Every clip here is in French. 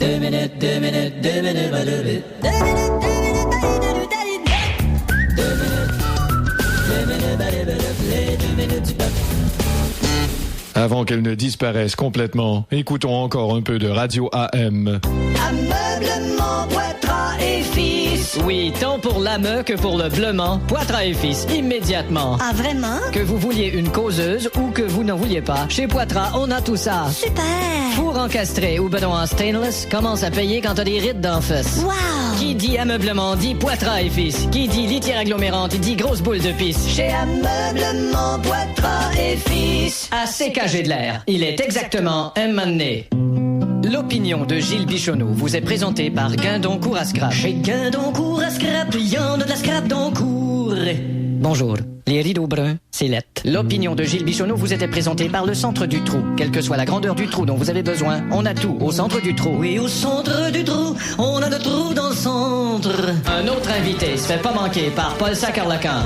2 minutes, 2 minutes, 2 minutes, 2 minutes, 2 minutes, 2 minutes du peuple. Avant qu'elle ne disparaisse complètement, écoutons encore un peu de Radio AM. Ameublement Poitras et Fils. Oui, tant pour l'AME que pour le bleuement, Poitras et Fils, immédiatement. Ah, vraiment? Que vous vouliez une causeuse ou que vous n'en vouliez pas, chez Poitras, on a tout ça. Super! Four encastré ou bedon en stainless, commence à payer quand t'as des rides d'en face. Wow! Qui dit ameublement dit Poitras et Fils. Qui dit litière agglomérante dit grosse boule de pisse. Chez Ameublement Poitras et Fils. À CKG de l'air, il est exactement un moment donné. L'opinion de Gilles Bichonneau vous est présentée par Guindon Cour à Scrap. Chez Guindon Cour à Scrap, il y en a de la scrap dans cour. Bonjour. Les rideaux bruns, c'est lettre. L'opinion de Gilles Bichonneau vous était présentée par le centre du trou. Quelle que soit la grandeur du trou dont vous avez besoin, on a tout au centre du trou. Oui, au centre du trou, on a le trou dans le centre. Un autre invité se fait pas manquer par Paul Sacarlacan.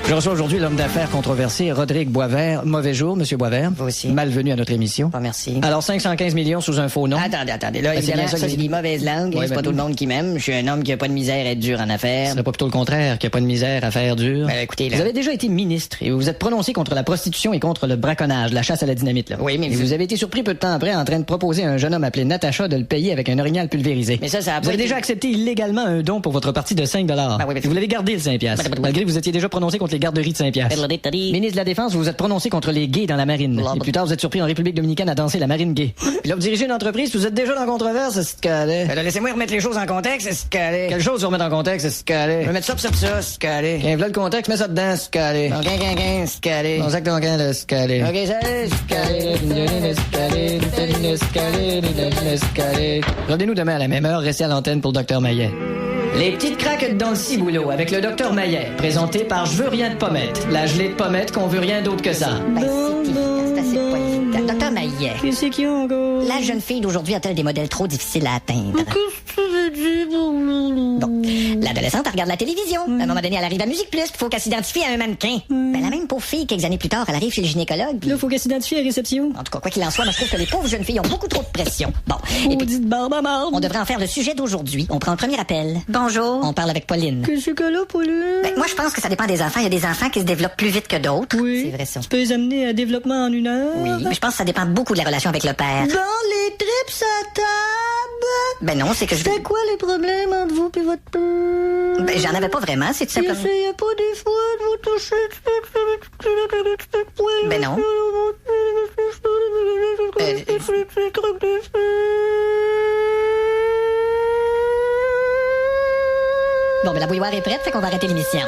Je reçois aujourd'hui l'homme d'affaires controversé, Rodrigue Boisvert. Mauvais jour, Monsieur Boisvert. Vous aussi. Malvenu à notre émission. Pas merci. Alors, 515 millions sous un faux nom. Attendez. Là, Ben, c'est évidemment, bien ça ça, que c'est j'ai des mauvaises langues. Ouais, C'est pas ben, tout le monde qui m'aime. Je suis un homme qui a pas de misère à être dur en affaires. Ce serait pas plutôt le contraire, qu'il n'y a pas de misère à faire dur. Ben, écoutez, là. Vous avez déjà été ministre et vous vous êtes prononcé contre la prostitution et contre le braconnage, la chasse à la dynamite, là. Oui, mais et vous avez été surpris peu de temps après en train de proposer à un jeune homme appelé Natacha de le payer avec un orignal pulvérisé. Mais ça a Vous avez déjà accepté illégalement un don pour votre partie de 5 $. Ben oui, mais- Et vous l'avez gardé, le 5 piastres. Malgré que vous étiez déjà prononcé contre les garderies de 5 piastres. Ministre de la Défense, vous vous êtes prononcé contre les gays dans la marine. Et plus tard, vous êtes surpris en République dominicaine à danser la marine gay. Puis là, vous dirigez une entreprise, vous êtes déjà dans la controverse, c'est ce calais. Ben là, laissez-moi remettre les choses en contexte, c'est ce calé. Quelle chose vous remettre en contexte, c'est ce calais. Je vais mettre ça, c'est ce calé. Voilà le contexte, mets ça dedans, ce calais. Bon, c'est calé. On sac ton camp, le scalé. Ok, salut, c'est calé. Revenez-nous demain à la même heure, restez à l'antenne pour Dr Maillet. Les petites craques dans le ciboulot avec le Dr Maillet, présenté par Je veux rien de pommette. La gelée de pommette qu'on veut rien d'autre que ça. Ben, c'est assez pas évident. Docteur Maillet, Qu'est-ce qu'il y a encore? la jeune fille d'aujourd'hui a-t-elle des modèles trop difficiles à atteindre? Qu'est-ce que tu veux dire? Bon, l'adolescente elle regarde la télévision. À un moment donné, elle arrive à Musique Plus, puis faut qu'elle s'identifie à un mannequin. Ben, la même pauvre fille, quelques années plus tard, elle arrive chez le gynécologue. puis- Là, faut qu'elle s'identifie à réception. En tout cas, quoi qu'il en soit, moi, je trouve que les pauvres jeunes filles ont beaucoup trop de pression. Bon, et puis, Dites barbe à marde. on devrait en faire le sujet d'aujourd'hui. On prend le premier appel. Bonjour. On parle avec Pauline. Qu'est-ce que là, Pauline? Ben, moi, je pense que ça dépend des enfants. Il y a des enfants qui se développent plus vite que d'autres. Oui. C'est vrai, ça. Tu peux les amener à développement en 1 heure? Oui, mais je pense que ça dépend beaucoup de la relation avec le père. Dans les trips à table! Ben non, c'est que je... C'est quoi les problèmes entre vous et votre père? Ben, j'en avais pas vraiment, c'est tout Il simplement... essayait pas des fois de vous toucher? Ben non. Bon, ben la bouilloire est prête, fait qu'on va arrêter l'émission.